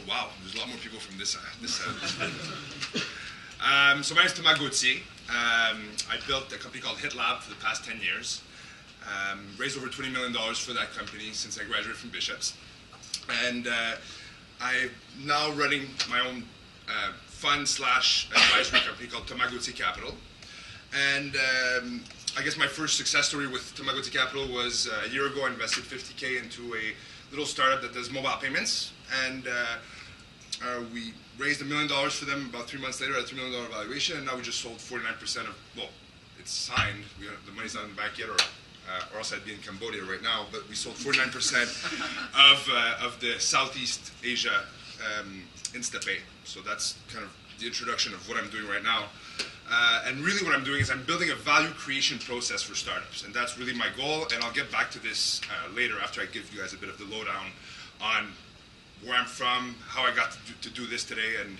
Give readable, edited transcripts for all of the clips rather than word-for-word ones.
wow, there's a lot more people from this side. So my name is Tomas Gauthier. I built a company called HitLab for the past 10 years. Raised over $20 million for that company since I graduated from Bishop's. And I'm now running my own fund/advisory company called Tomas Gauthier Capital. And I guess my first success story with Tomas Gauthier Capital was a year ago. I invested $50K into a little startup that does mobile payments. And we raised $1 million for them about 3 months later at a $3 million valuation. And now we just sold 49% of, well, it's signed. The money's not in the bank yet, or else I'd be in Cambodia right now. But we sold 49% of the Southeast Asia InstaPay. So that's kind of the introduction of what I'm doing right now. And really what I'm doing is I'm building a value creation process for startups. And that's really my goal. And I'll get back to this later after I give you guys a bit of the lowdown on where I'm from, how I got to do this today, and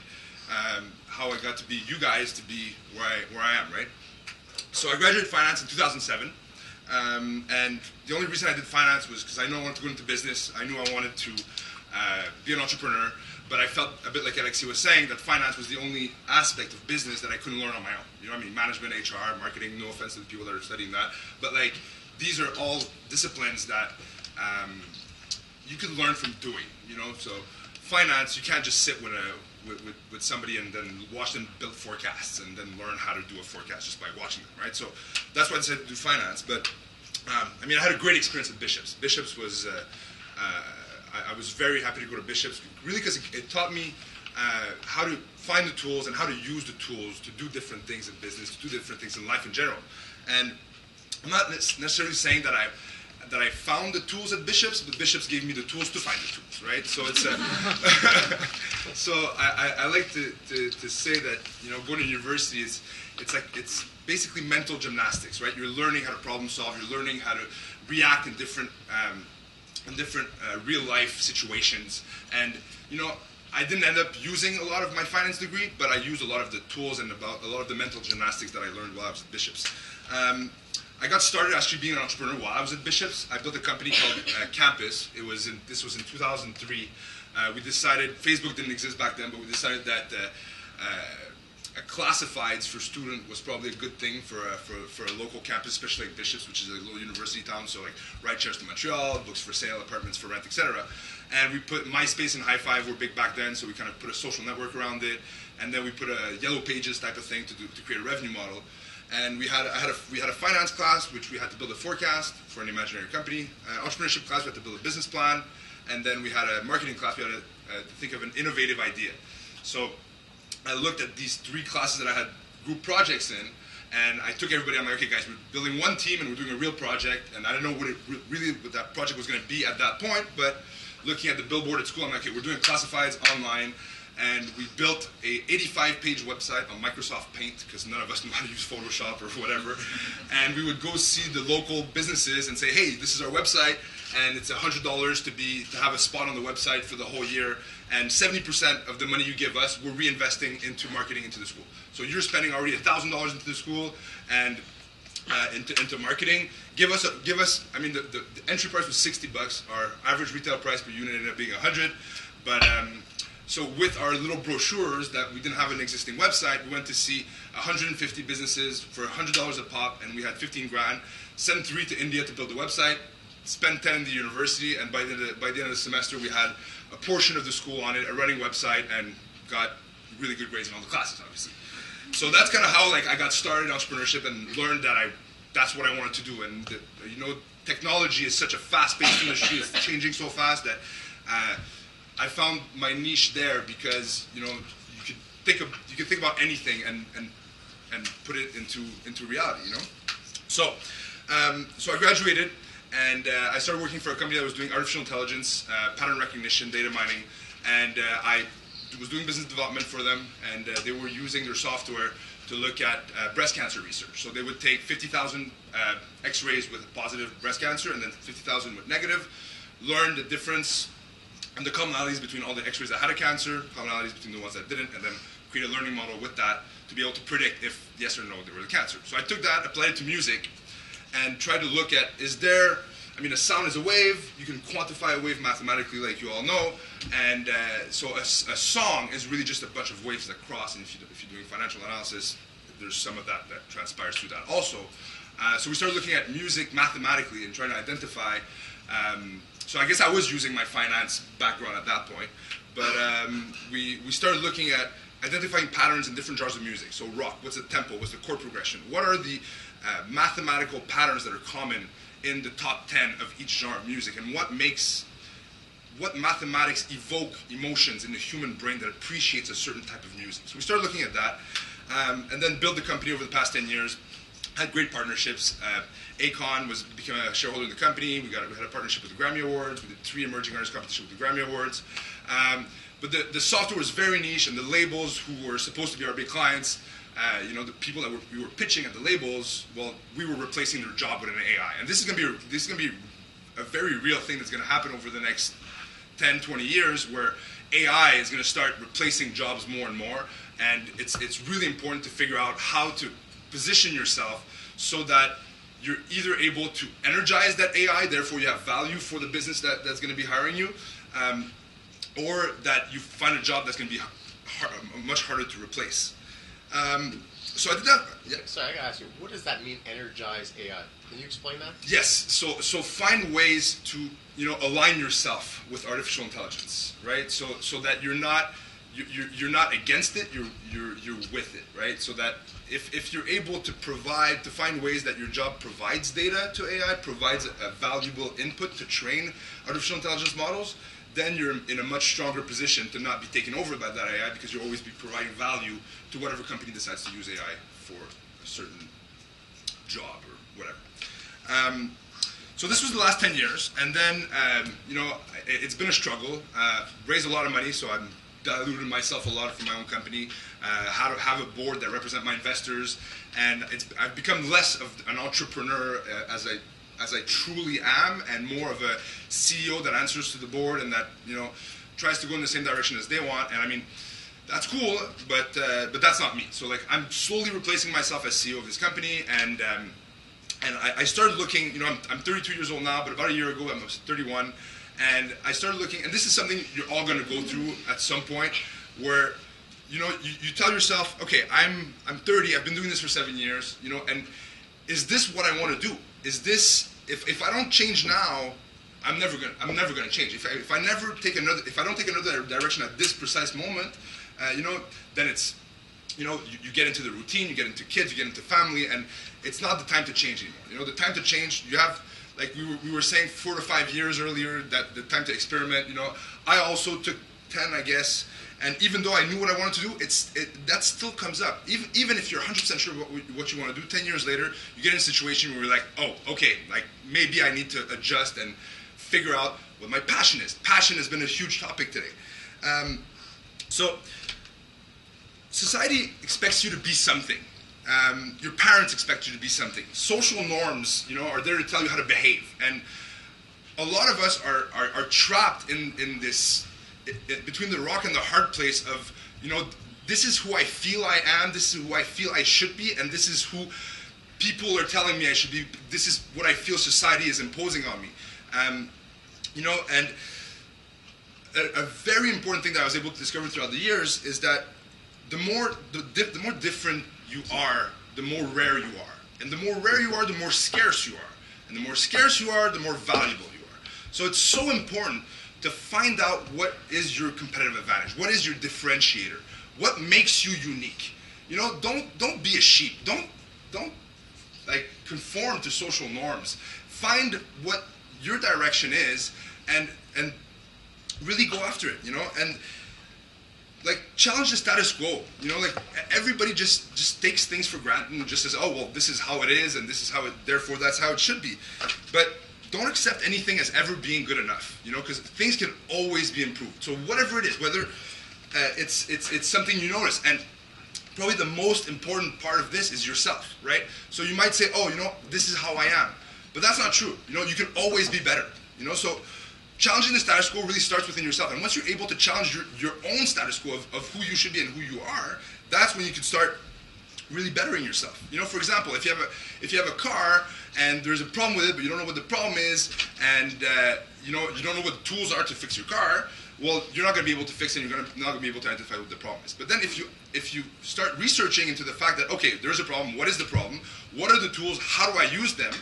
how I got to be you guys to be where I am, right? So I graduated finance in 2007. And the only reason I did finance was because I knew I wanted to go into business. I knew I wanted to be an entrepreneur. But I felt a bit like Alexi was saying, that finance was the only aspect of business that I couldn't learn on my own. You know what I mean? Management, HR, marketing, no offense to the people that are studying that. But like, these are all disciplines that you can learn from doing, you know? So finance, you can't just sit with somebody and then watch them build forecasts and then learn how to do a forecast just by watching them, right? So that's why I decided to do finance. But I mean, I had a great experience at Bishop's. Bishop's was, I was very happy to go to Bishop's, really because it taught me how to find the tools and how to use the tools to do different things in business, to do different things in life in general. And I'm not necessarily saying that I found the tools at Bishop's, but Bishop's gave me the tools to find the tools, right? So it's so I like to say that, you know, going to university it's basically mental gymnastics, right? You're learning how to problem solve, you're learning how to react in different real life situations. And you know, I didn't end up using a lot of my finance degree, but I used a lot of the tools and a lot of the mental gymnastics that I learned while I was at Bishop's. I got started actually being an entrepreneur while I was at Bishop's. I built a company called Campus. This was in 2003. We decided, Facebook didn't exist back then, but we decided that classifieds for student was probably a good thing for a local campus, especially like Bishop's, which is a little university town. So like ride shares to Montreal, books for sale, apartments for rent, etc. And we put MySpace and High Five were big back then, so we kind of put a social network around it. And then we put a Yellow Pages type of thing to create a revenue model. And we had a finance class, which we had to build a forecast for an imaginary company. Entrepreneurship class, we had to build a business plan. And then we had a marketing class, we had to think of an innovative idea. So I looked at these 3 classes that I had group projects in, and I took everybody, I'm like, okay guys, we're building one team and we're doing a real project, and I don't know what that project was going to be at that point, but looking at the billboard at school, I'm like, okay, we're doing classifieds online, and we built a 85-page website on Microsoft Paint, because none of us knew how to use Photoshop or whatever, and we would go see the local businesses and say, hey, this is our website, and it's $100 to have a spot on the website for the whole year, and 70% of the money you give us, we're reinvesting into marketing into the school. So you're spending already $1,000 into the school and into marketing. Give us. I mean, the entry price was $60. Our average retail price per unit ended up being $100. But so with our little brochures that we didn't have an existing website, we went to see 150 businesses for $100 a pop, and we had 15 grand. Sent 3 to India to build the website. Spent 10 in the university, and by the end of the semester, we had a portion of the school on it, a running website, and got really good grades in all the classes, obviously. So that's kind of how I got started in entrepreneurship and learned that that's what I wanted to do. And you know, technology is such a fast-paced industry; it's changing so fast that I found my niche there, because you know you can think about anything and put it into reality. You know, so I graduated. And I started working for a company that was doing artificial intelligence, pattern recognition, data mining, and I was doing business development for them, and they were using their software to look at breast cancer research. So they would take 50,000 x-rays with positive breast cancer and then 50,000 with negative, learn the difference and the commonalities between all the x-rays that had a cancer, commonalities between the ones that didn't, and then create a learning model with that to be able to predict if yes or no they were the cancer. So I took that, applied it to music, and tried to look at, is there I mean, a sound is a wave. You can quantify a wave mathematically, like you all know. And so a song is really just a bunch of waves that cross. And if you're doing financial analysis, there's some of that transpires through that also. So we started looking at music mathematically and trying to identify. So I guess I was using my finance background at that point. But we started looking at identifying patterns in different genres of music. So rock, what's the tempo, what's the chord progression? What are the mathematical patterns that are common in the top 10 of each genre of music? And what mathematics evoke emotions in the human brain that appreciates a certain type of music? So we started looking at that, and then built the company over the past 10 years. Had great partnerships. Akon became a shareholder in the company. We had a partnership with the Grammy Awards. We did 3 emerging artist competitions with the Grammy Awards. But the software was very niche, and the labels who were supposed to be our big clients, the people that we were pitching at the labels, well, we were replacing their job with an AI. And this is going to be a very real thing that's going to happen over the next 10, 20 years, where AI is going to start replacing jobs more and more. And it's really important to figure out how to position yourself so that you're either able to energize that AI, therefore you have value for the business that's going to be hiring you, or that you find a job that's going to be much harder to replace. So I did that. Yeah. Sorry, I gotta ask you, what does that mean, energize AI? Can you explain that? Yes. So find ways to align yourself with artificial intelligence, right? So that you're not against it, you're with it, right? So that if you're able to find ways that your job provides data to AI, provides a valuable input to train artificial intelligence models, then you're in a much stronger position to not be taken over by that AI, because you'll always be providing value to whatever company decides to use AI for a certain job or whatever. So this was the last 10 years, and then it's been a struggle. Raised a lot of money, so I'm diluted myself a lot for my own company. How to have a board that represent my investors, and I've become less of an entrepreneur as I truly am, and more of a CEO that answers to the board and that tries to go in the same direction as they want. And I mean, that's cool, but that's not me. So like, I'm slowly replacing myself as CEO of this company, and I started looking. I'm 32 years old now, but about a year ago I was 31, and I started looking. And this is something you're all going to go through at some point, where you tell yourself, okay, I'm 30. I've been doing this for 7 years. And is this what I want to do? Is this, if I don't change now, I'm never gonna change. If I don't take another direction at this precise moment, then it's, you get into the routine, you get into kids, you get into family, and it's not the time to change anymore. The time to change, you have, like we were saying 4 to 5 years earlier, that the time to experiment. I also took 10, I guess. And even though I knew what I wanted to do, that still comes up. Even if you're 100% sure what you want to do, 10 years later, you get in a situation where you're like, oh, okay, like maybe I need to adjust and figure out what my passion is. Passion has been a huge topic today. So society expects you to be something. Your parents expect you to be something. Social norms, are there to tell you how to behave. And a lot of us are trapped in this, between the rock and the hard place of, this is who I feel I am, this is who I feel I should be, and this is who people are telling me I should be, this is what I feel society is imposing on me. And a very important thing that I was able to discover throughout the years is that the more different you are, the more rare you are. And the more rare you are, the more scarce you are. And the more scarce you are, the more valuable you are. So it's so important to find out what is your competitive advantage, what is your differentiator, what makes you unique. Don't be a sheep. Don't like conform to social norms. Find what your direction is and really go after it. And like challenge the status quo. Like everybody just takes things for granted and just says, oh well, this is how it is, and this is how it. Therefore, that's how it should be. But don't accept anything as ever being good enough, because things can always be improved. So whatever it is, whether it's something you notice, and probably the most important part of this is yourself, right? So you might say, oh, this is how I am, but that's not true. You can always be better. So challenging the status quo really starts within yourself, and once you're able to challenge your own status quo of who you should be and who you are, that's when you can start really bettering yourself. You know, for example, if you have a car and there's a problem with it, but you don't know what the problem is, and you don't know what the tools are to fix your car, well, you're not going to be able to fix it, and you're not going to be able to identify what the problem is. But then if you start researching into the fact that, okay, there's a problem, what is the problem, what are the tools, how do I use them,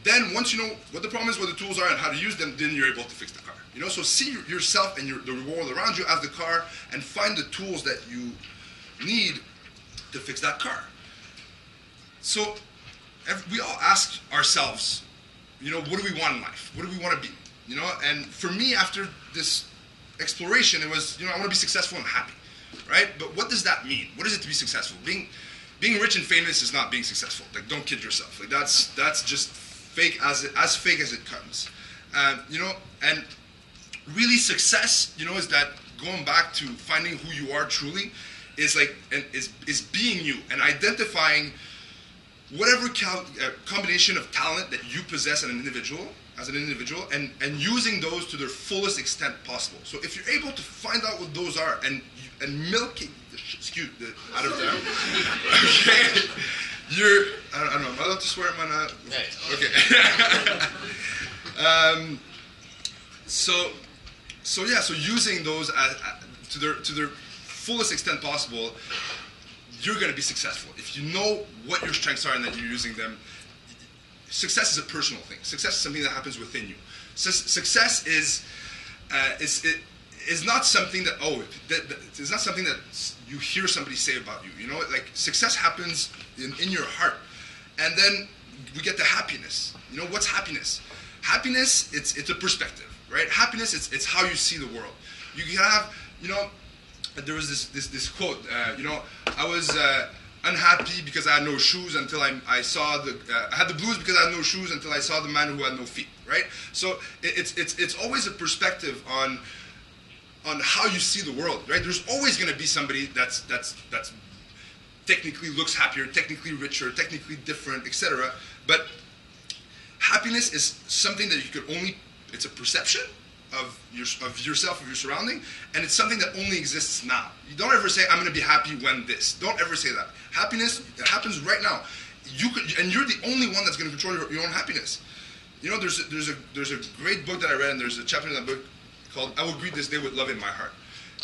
then once you know what the problem is, what the tools are, and how to use them, then you're able to fix the car. You know, so see yourself and the world around you as the car, and find the tools that you need to fix that car. So we all ask ourselves, you know, what do we want in life? What do we want to be? You know, and for me, after this exploration, it was, you know, I want to be successful and happy, right? But what does that mean? What is it to be successful? Being rich and famous is not being successful. Like, don't kid yourself. Like, that's just fake as fake as it comes. You know, and really success, you know, is that going back to finding who you are truly, is like, and is being you and identifying whatever combination of talent that you possess as an individual, and using those to their fullest extent possible. So if you're able to find out what those are and milking the shit out of them, okay, I don't know, am I allowed to swear? Am I not? Okay. So using those to their fullest extent possible, you're going to be successful. If you know what your strengths are and that you're using them. Success is a personal thing. Success is something that happens within you. Success is not something that it's not something that you hear somebody say about you. You know, like, success happens in your heart, and then we get to happiness. You know, what's happiness? Happiness, it's a perspective, right? Happiness, it's how you see the world. You can have, you know, there was this quote. You know, I was unhappy because I had no shoes until I saw I had the blues because I had no shoes until I saw the man who had no feet, right? So it's always a perspective on how you see the world, right? There's always going to be somebody that's technically looks happier, technically richer, technically different, etc. But happiness is something that you could only, it's a perception of yourself, of your surrounding, and it's something that only exists now. You don't ever say, I'm going to be happy when this. Don't ever say that. Happiness, it happens right now. And you're the only one that's going to control your own happiness. You know, there's a great book that I read, and there's a chapter in that book called I Will Greet This Day with Love in My Heart.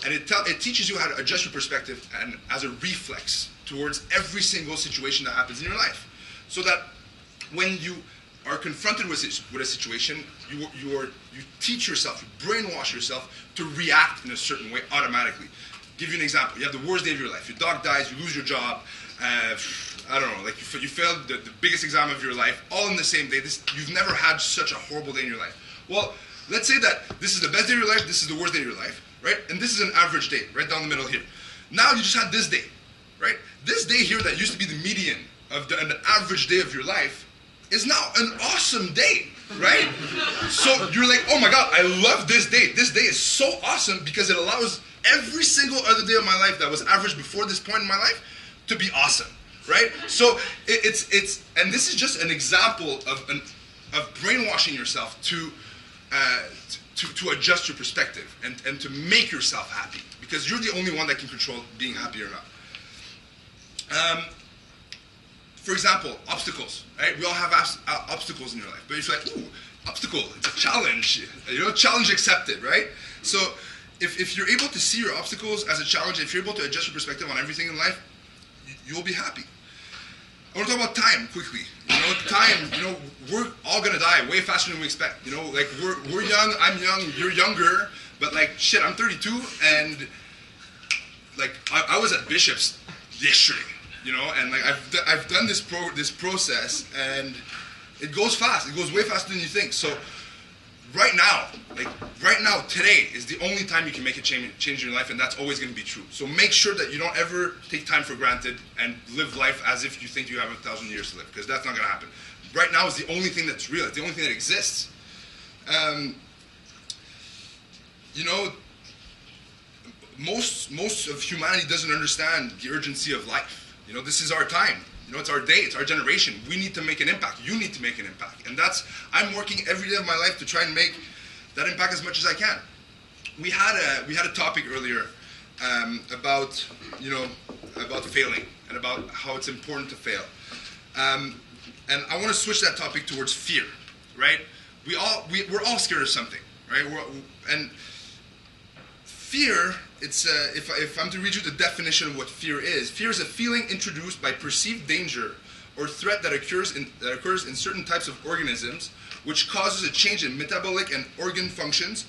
And it teaches you how to adjust your perspective and as a reflex towards every single situation that happens in your life. So that when you are confronted with a situation, you teach yourself, you brainwash yourself to react in a certain way automatically. Give you an example. You have the worst day of your life. Your dog dies, you lose your job, I don't know, like you failed the biggest exam of your life, all in the same day. You've never had such a horrible day in your life. Well, let's say that this is the best day of your life, this is the worst day of your life, right? And this is an average day, right down the middle here. Now you just had this day, right? This day here that used to be the median of an average day of your life is now an awesome day, right? So you're like, oh my God, I love this day. This day is so awesome because it allows every single other day of my life that was average before this point in my life to be awesome, right? So it's and this is just an example of brainwashing yourself to adjust your perspective and to make yourself happy, because you're the only one that can control being happy or not. For example, obstacles, right? We all have obstacles in your life, but if you're like, ooh, obstacle, it's a challenge, you know, challenge accepted, right? So if you're able to see your obstacles as a challenge, if you're able to adjust your perspective on everything in life, you'll be happy. I want to talk about time quickly. You know, time, you know, we're all going to die way faster than we expect. You know, like we're young, I'm young, you're younger, but like, shit, I'm 32, and like, I was at Bishop's yesterday. You know, and like I've done this process, and it goes fast. It goes way faster than you think. So right now, today is the only time you can make a change in your life, and that's always going to be true. So make sure that you don't ever take time for granted and live life as if you think you have 1,000 years to live, because that's not going to happen. Right now is the only thing that's real. It's the only thing that exists. You know, most of humanity doesn't understand the urgency of life. You know, this is our time. You know, it's our day. It's our generation. We need to make an impact. You need to make an impact. And I'm working every day of my life to try and make that impact as much as I can. We had a topic earlier about about failing and about how it's important to fail. And I want to switch that topic towards fear, right? We're all scared of something, right? And fear, it's if I'm to read you the definition of what fear is a feeling introduced by perceived danger or threat that occurs in certain types of organisms, which causes a change in metabolic and organ functions,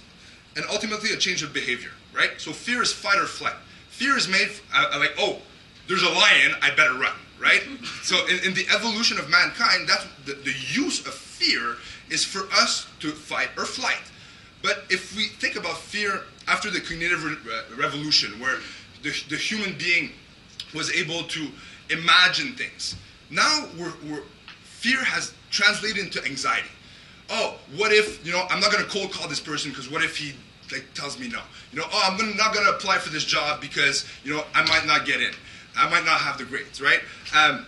and ultimately a change of behavior, right? So fear is fight or flight. Fear is made like, oh, there's a lion, I better run, right? So in the evolution of mankind, that's the use of fear is for us to fight or flight. But if we think about fear after the cognitive revolution, where the human being was able to imagine things, now fear has translated into anxiety. Oh, what if, I'm not going to cold call this person because what if he tells me no? Oh, I'm not going to apply for this job because, I might not get in. I might not have the grades, right? I'm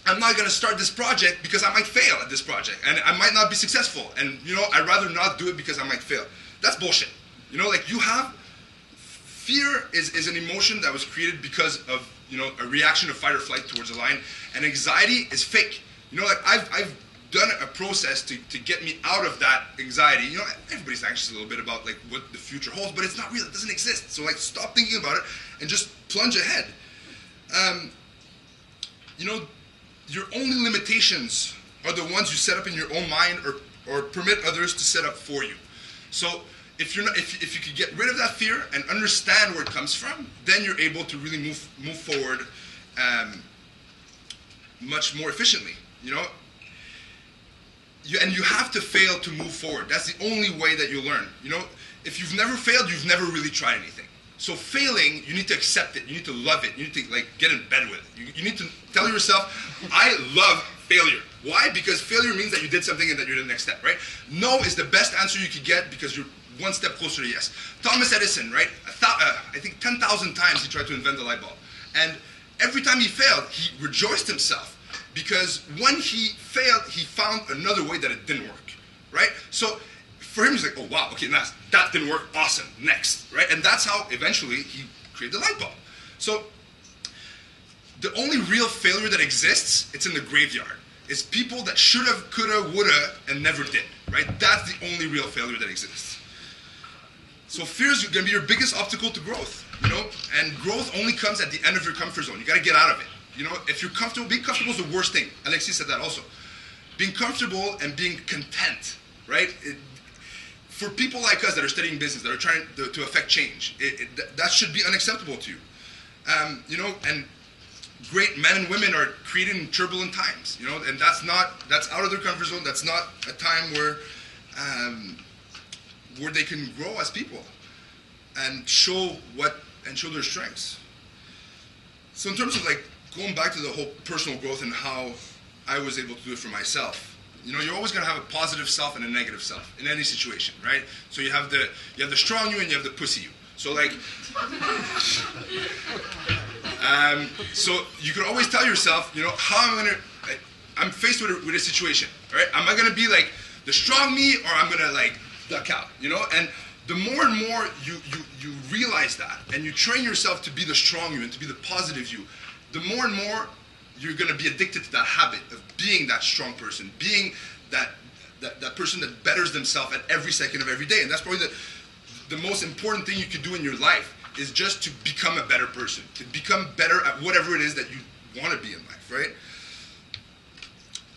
not going to start this project because I might fail at this project and I might not be successful. And, I'd rather not do it because I might fail. That's bullshit. Fear is an emotion that was created because of, a reaction of fight or flight towards a lion. And anxiety is fake. I've done a process to get me out of that anxiety. Everybody's anxious a little bit about what the future holds, but it's not real. It doesn't exist. So stop thinking about it and just plunge ahead. Your only limitations are the ones you set up in your own mind or permit others to set up for you. So if you could get rid of that fear and understand where it comes from, then you're able to really move forward much more efficiently. And you have to fail to move forward. That's the only way that you learn. If you've never failed, you've never really tried anything. So failing, you need to accept it. You need to love it. You need to get in bed with it. You need to tell yourself, I love failure. Why? Because failure means that you did something and that you're the next step, right? No is the best answer you could get because you're one step closer to yes. Thomas Edison, right? I think 10,000 times he tried to invent the light bulb. And every time he failed, he rejoiced himself because when he failed, he found another way that it didn't work, right? So for him, he's like, oh, wow, okay, that didn't work, awesome, next, right? And that's how eventually he created the light bulb. So the only real failure that exists, it's in the graveyard. It's people that shoulda, coulda, woulda, and never did, right? That's the only real failure that exists. So fear is going to be your biggest obstacle to growth, and growth only comes at the end of your comfort zone. You got to get out of it. If you're comfortable, being comfortable is the worst thing. Alexis said that also. Being comfortable and being content, right? For people like us that are studying business, that are trying to affect change, that should be unacceptable to you. And great men and women are creating turbulent times, and that's out of their comfort zone. That's not a time where they can grow as people and show their strengths. So in terms of going back to the whole personal growth and how I was able to do it for myself, you're always going to have a positive self and a negative self in any situation, right? So you have the strong you and you have the pussy you. So so you can always tell yourself, how I'm faced with a situation, right? Am I going to be the strong me or I'm going to duck out, And the more and more you realize that and you train yourself to be the strong you and to be the positive you, the more and more you're going to be addicted to that habit of being that strong person, being that person that betters themselves at every second of every day. And that's probably the most important thing you could do in your life is just to become a better person, to become better at whatever it is that you want to be in life, right?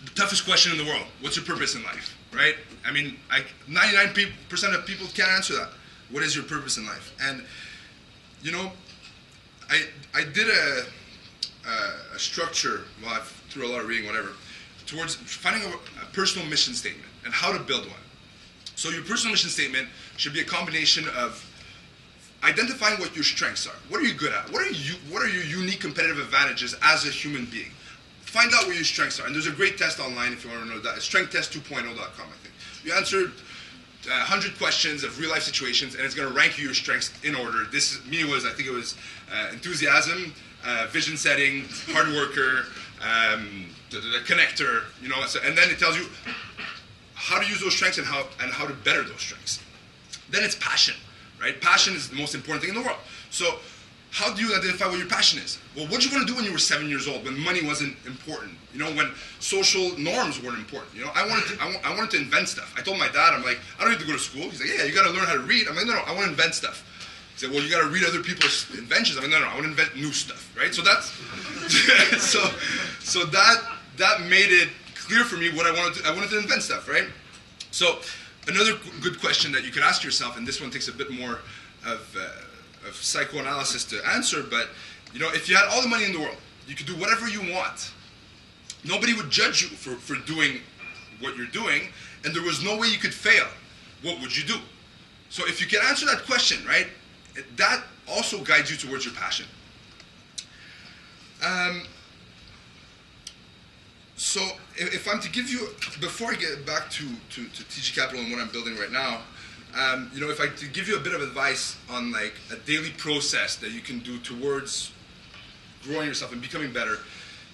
The toughest question in the world, what's your purpose in life, right? 99% of people can't answer that. What is your purpose in life? And, I did a structure, through a lot of reading, whatever, towards finding a personal mission statement and how to build one. So your personal mission statement should be a combination of identifying what your strengths are. What are you good at? What are your unique competitive advantages as a human being? Find out where your strengths are. And there's a great test online if you want to know that. It's strengthtest2.0.com, I think. You answer 100 questions of real life situations, and it's going to rank you your strengths in order. I think it was enthusiasm, vision setting, hard worker, the connector, and then it tells you how to use those strengths and how to better those strengths. Then it's passion, right? Passion is the most important thing in the world. So how do you identify what your passion is? Well, what did you want to do when you were 7 years old, when money wasn't important? You know, when social norms weren't important. You know, I wanted to invent stuff. I told my dad, I'm like, I don't need to go to school. He's like, yeah, you got to learn how to read. I'm like, no, I want to invent stuff. He said, well, you got to read other people's inventions. I'm like, no, I want to invent new stuff, right? So that's so that made it clear for me what I wanted to. I wanted to invent stuff, right? So another good question that you could ask yourself, and this one takes a bit more of psychoanalysis to answer, but you know, if you had all the money in the world, you could do whatever you want. Nobody would judge you for doing what you're doing, and there was no way you could fail. What would you do? So if you can answer that question, right, that also guides you towards your passion. So if I'm to give you, before I get back to TG Capital and what I'm building right now, you know, if I to give you a bit of advice on like a daily process that you can do towards growing yourself and becoming better,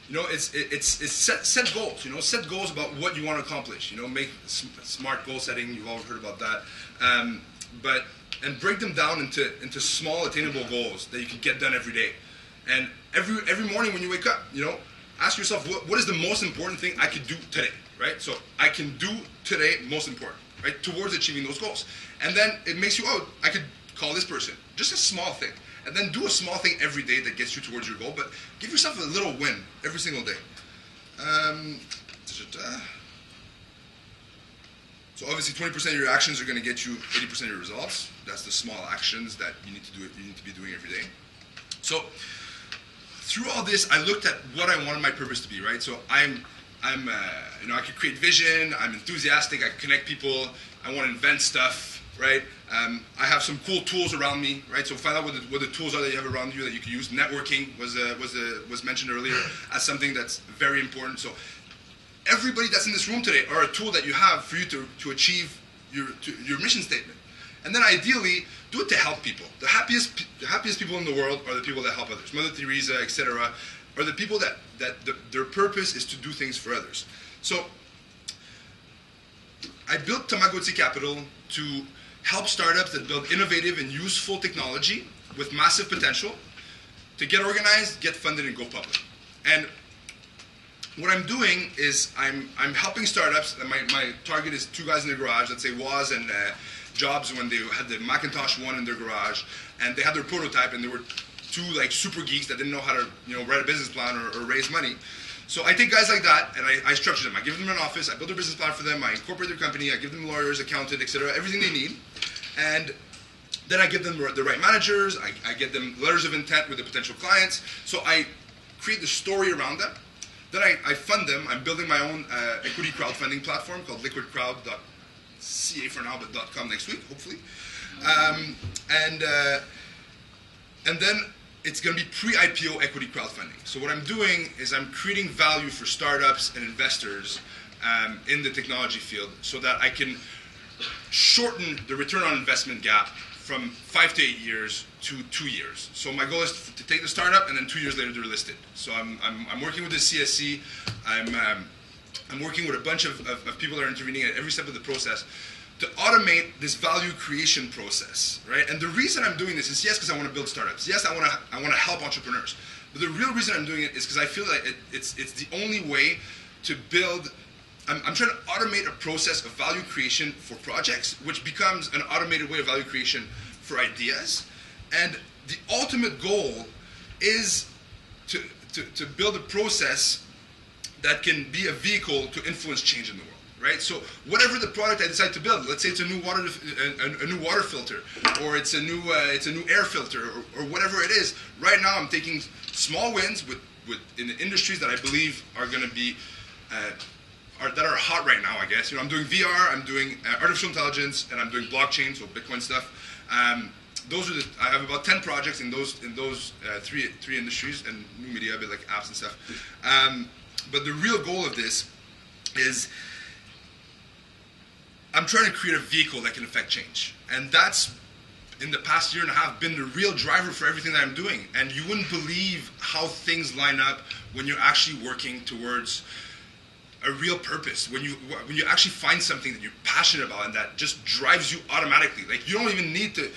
you know, it's set goals. You know, set goals about what you want to accomplish. You know, make smart goal setting. You've all heard about that, and break them down into small attainable goals that you can get done every day. And every morning when you wake up, you know, ask yourself what is the most important thing I could do today, right? So I can do today most important, right, towards achieving those goals. And then it makes you, oh, I could call this person, just a small thing. And then do a small thing every day that gets you towards your goal, but give yourself a little win every single day. So obviously 20% of your actions are going to get you 80% of your results. That's the small actions that you need to do. You need to be doing every day. So through all this, I looked at what I wanted my purpose to be, right? So I'm you know, I could create vision. I'm enthusiastic. I can connect people. I want to invent stuff, right? I have some cool tools around me, right? So find out what the tools are that you have around you that you can use. Networking was mentioned earlier as something that's very important. So everybody that's in this room today are a tool that you have for you to achieve your mission statement. And then ideally, do it to help people. The happiest people in the world are the people that help others. Mother Teresa, etc., are the people that their purpose is to do things for others. So I built Tomas Gauthier Capital to help startups that build innovative and useful technology with massive potential to get organized, get funded, and go public. And what I'm doing is I'm helping startups. And my target is two guys in their garage. Let's say Woz and Jobs, when they had the Macintosh 1 in their garage, and they had their prototype, and they were two like super geeks that didn't know how to, you know, write a business plan or raise money. So I take guys like that and I structure them. I give them an office. I build a business plan for them. I incorporate their company. I give them lawyers, accountant, etc., everything they need, and then I give them the right managers. I get them letters of intent with the potential clients. So I create the story around them. Then I fund them. I'm building my own equity crowdfunding platform called liquidcrowd.ca for now, but .com next week, hopefully. And then it's going to be pre-IPO equity crowdfunding. So what I'm doing is I'm creating value for startups and investors in the technology field so that I can shorten the return on investment gap from 5 to 8 years to 2 years. So my goal is to take the startup and then 2 years later they're listed. So I'm working with the CSC. I'm working with a bunch of people that are intervening at every step of the process to automate this value creation process, right? And the reason I'm doing this is, yes, because I want to build startups. Yes, I want to help entrepreneurs. But the real reason I'm doing it is because I feel like it's the only way to build. I'm trying to automate a process of value creation for projects, which becomes an automated way of value creation for ideas. And the ultimate goal is to build a process that can be a vehicle to influence change in the world. Right? So whatever the product I decide to build, let's say it's a new water filter, or it's a new air filter, or whatever it is. Right now, I'm taking small wins in the industries that I believe are going to be that are hot right now. I guess, you know, I'm doing VR, I'm doing artificial intelligence, and I'm doing blockchain, so Bitcoin stuff. I have about 10 projects in those three industries, and new media, a bit like apps and stuff. But the real goal of this is, I'm trying to create a vehicle that can affect change. And that's, in the past year and a half, been the real driver for everything that I'm doing. And you wouldn't believe how things line up when you're actually working towards a real purpose. When you actually find something that you're passionate about and that just drives you automatically. Like, you don't even need to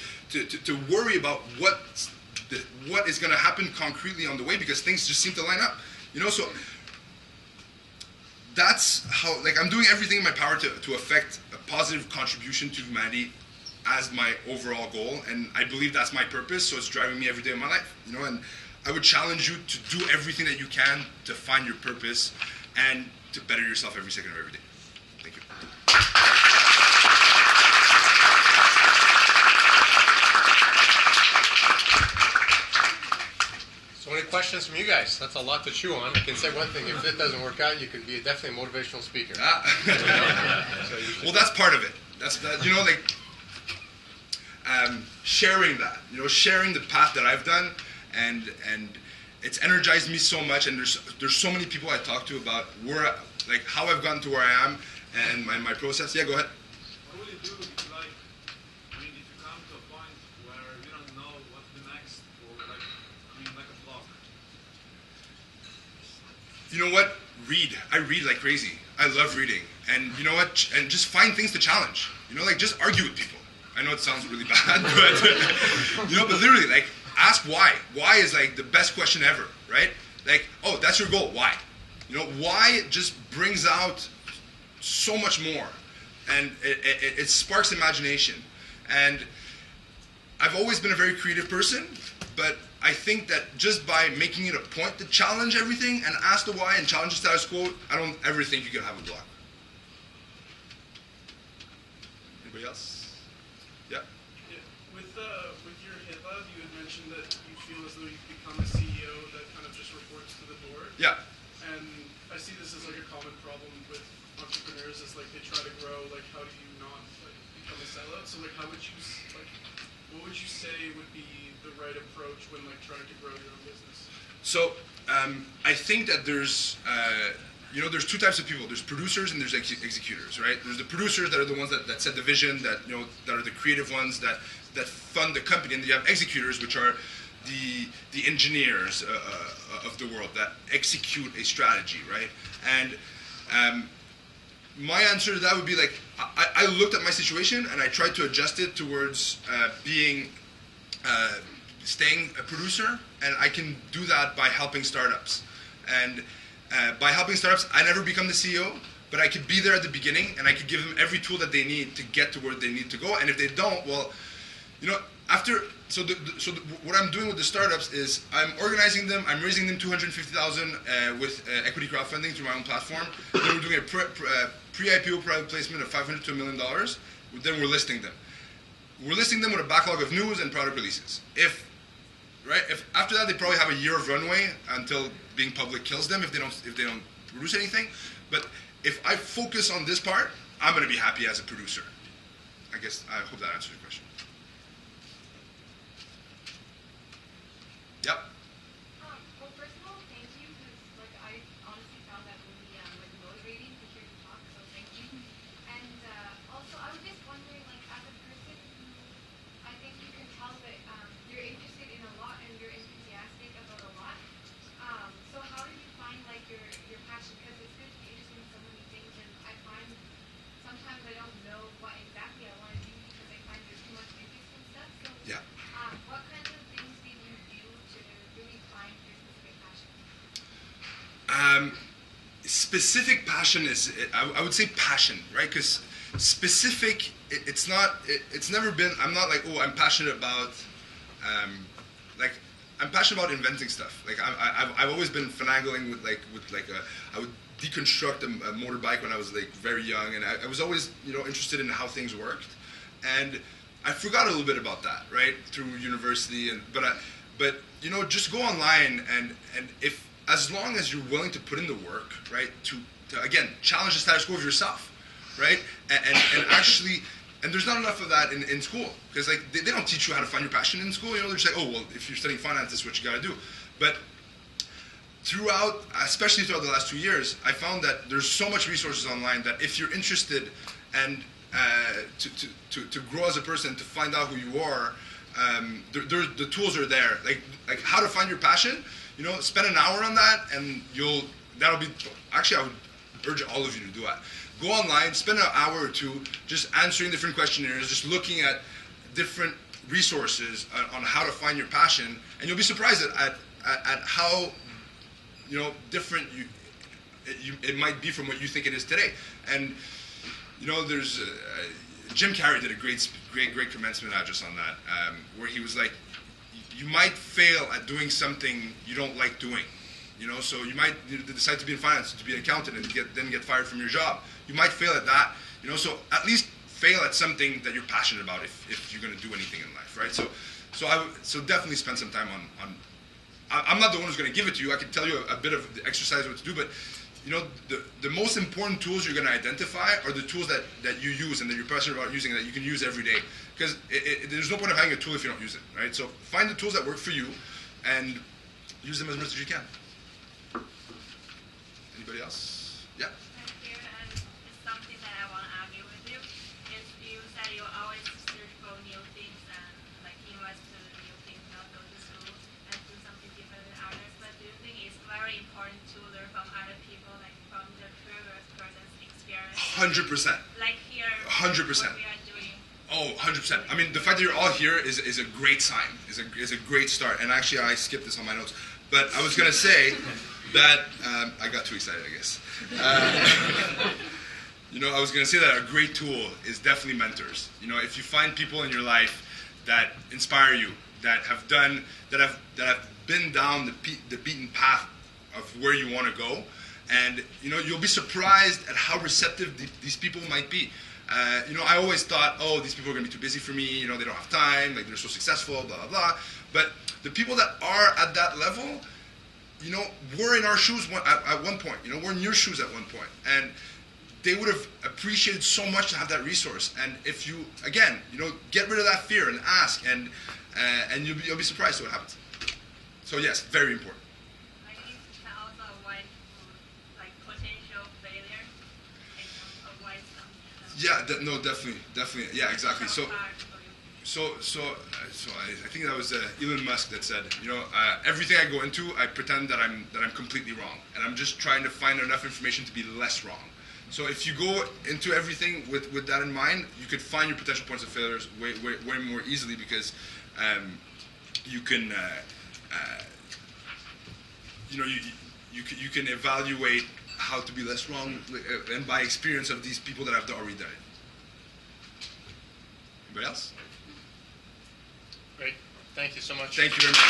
worry about what what is going to happen concretely on the way, because things just seem to line up. So that's how, like, I'm doing everything in my power to affect a positive contribution to humanity as my overall goal, and I believe that's my purpose, so it's driving me every day of my life, and I would challenge you to do everything that you can to find your purpose and to better yourself every second of every day. Thank you. So many questions from you guys. That's a lot to chew on. I can say one thing: if it doesn't work out, you can be definitely a motivational speaker. Well, that's part of it. That's that. Sharing that. Sharing the path that I've done, and it's energized me so much. And there's so many people I talk to about how I've gotten to where I am and my process. Yeah, go ahead. What will you do if if you come to a point where you don't know what's the next, or like a block? You know what? Read. I read like crazy. I love reading. And you know what? And just find things to challenge. Just argue with people. I know it sounds really bad, but but literally, ask why. Why is the best question ever, right? Oh, that's your goal. Why? Why just brings out so much more, and it sparks imagination. And I've always been a very creative person, but I think that just by making it a point to challenge everything and ask the why and challenge the status quo, I don't ever think you can have a block. Anybody else? Yeah. With your HIPAA, you had mentioned that you feel as though you've become a CEO that kind of just reports to the board. Yeah. And I see this as a common problem with entrepreneurs, is they try to grow. How do you not become a sellout? So what would you say would be the right approach when trying to grow your own business? So I think that there's there's two types of people. There's producers and there's executors, right? There's the producers that are the ones that set the vision, that are the creative ones that fund the company, and you have executors, which are the engineers of the world that execute a strategy, right? And my answer to that would be I looked at my situation and I tried to adjust it towards staying a producer, and I can do that by helping startups. And by helping startups, I never become the CEO, but I could be there at the beginning, and I could give them every tool that they need to get to where they need to go. And if they don't, well, what I'm doing with the startups is I'm organizing them. I'm raising them $250,000 with equity crowdfunding through my own platform. Then we're doing a pre-IPO private placement of $500 to $1 million. Then we're listing them. We're listing them with a backlog of news and product releases. If after that, they probably have a year of runway until being public kills them if they don't produce anything. But if I focus on this part, I'm going to be happy as a producer. I hope that answers your question. Yep. Well, first of all, thank you, because I honestly found that really motivating to hear you talk. So thank you. And also, I was just wondering, as a person who I think you can tell that you're interested in a lot and you're enthusiastic about a lot. So how did you find your passion? Because it's good to be interested in so many things, and I find sometimes I don't know what exactly I want to do because I find there's too much interest in stuff. So Yeah. what kinds of things did you do to really find your specific passion? Specific passion is, I would say passion, right? Because specific, it's never been, I'm not I'm passionate about, I'm passionate about inventing stuff. I've always been finagling with I would deconstruct a motorbike when I was very young, and I was always interested in how things worked, and I forgot a little bit about that, right, through university, but just go online, and if as long as you're willing to put in the work, right, to again challenge the status quo of yourself, right, and actually. And there's not enough of that in school, because they don't teach you how to find your passion in school. They're just oh well, if you're studying finance, this is what you got to do. But especially throughout the last 2 years, I found that there's so much resources online that if you're interested and to grow as a person, to find out who you are, the tools are there. Like how to find your passion. Spend an hour on that, and that'll be. Actually, I would urge all of you to do that. Go online, spend an hour or two just answering different questionnaires, just looking at different resources on how to find your passion, and you'll be surprised at how different it might be from what you think it is today. And there's Jim Carrey did a great commencement address on that, where he was like, you might fail at doing something you don't like doing. So you might decide to be in finance, to be an accountant, and then get fired from your job. You might fail at that. So at least fail at something that you're passionate about if you're going to do anything in life, right? So definitely spend some time on. I'm not the one who's going to give it to you. I can tell you a bit of the exercise what to do, but the most important tools you're going to identify are the tools that you use and that you're passionate about using, that you can use every day. Because there's no point of having a tool if you don't use it, right? So find the tools that work for you and use them as much as you can. Anybody else? Yeah. Thank you. And it's something that I want to argue with you. Is you said you always search for new things and like invest to new things, not go to school and do something different than others. But do you think it's very important to learn from other people, like from the previous person's experience? 100%. Like here, 100%. what we are doing. Oh, 100%. I mean, the fact that you're all here is a great sign, is a great start. And actually, I skipped this on my notes. But I was going to say that, I got too excited, I guess. I was going to say that a great tool is definitely mentors. If you find people in your life that inspire you, that have been down the beaten path of where you want to go, and you'll be surprised at how receptive these people might be. I always thought, oh, these people are going to be too busy for me. They don't have time. Like, they're so successful, blah blah blah. But the people that are at that level, we're in our shoes at one point. We're in your shoes at one point, and they would have appreciated so much to have that resource. And if you, again, get rid of that fear and ask, and you'll be surprised at what happens. So yes, very important. I think it can also avoid like potential failure and avoid something. Yeah, no, definitely, yeah, exactly. So I think that was Elon Musk that said, everything I go into, I pretend that I'm completely wrong, and I'm just trying to find enough information to be less wrong. So if you go into everything with that in mind, you could find your potential points of failures way more easily, because you can you can evaluate how to be less wrong, and by experience of these people that have already done it. Anybody else? Great. Thank you so much. Thank you very much.